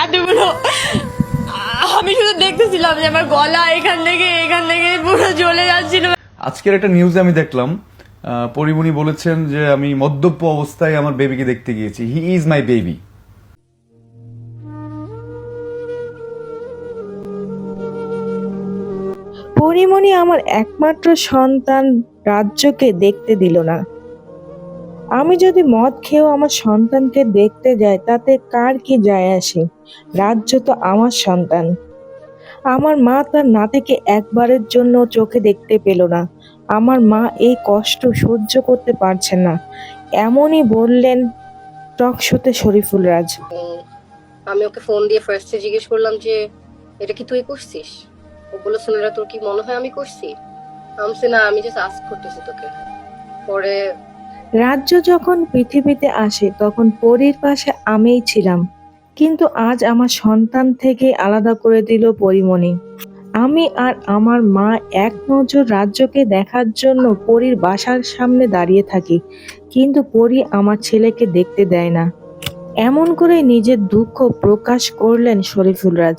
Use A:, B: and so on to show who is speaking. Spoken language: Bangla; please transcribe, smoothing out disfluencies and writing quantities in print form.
A: এতগুলো আমি শুধু দেখতেছিলাম যে আমার গলা এখান থেকে পুরো জ্বলে যাচ্ছিল।
B: আজকের একটা নিউজে আমি দেখলাম পরিমণি বলেছেন যে আমি মদ্যপ অবস্থায় আমার বেবিকে দেখতে গিয়েছি। He is my baby.
C: Pori Moni আমার একমাত্র সন্তান রাজ্যকে দেখতে দিল না। আমি যদি মদ খেয়েও আমার সন্তানকে দেখতে যাই তাতে কার কি যায় আসে? রাজ্য তো আমার সন্তান। আমার মা তার নাতিকে একবারের জন্য চোখে দেখতে পেল না। আমার মা এই কষ্ট সহ্য করতে পারছেন না, এমনই বললেন টক শোতে শরীফুল রাজ।
D: আমি ওকে ফোন দিয়ে ফার্স্টে জিজ্ঞেস করলাম যে এটা কি তুই করছিস? ও বলে সোনারা তোর কি মনে হয় আমি করছি? আমি না, আমি জাস্ট আস্ক করতেছি তোকে। পরে
C: রাজ্য যখন পৃথিবীতে আসে তখন পরীর পাশে আমিই ছিলাম, কিন্তু আজ আমার সন্তান থেকে আলাদা করে দিল পরিমণি। আমি আর আমার মা এক নজর রাজ্যকে দেখার জন্য পরীর বাসার সামনে দাঁড়িয়ে থাকি, কিন্তু পরী আমার ছেলেকে দেখতে দেয় না। এমন করে নিজের দুঃখ প্রকাশ করলেন শরীফুল রাজ।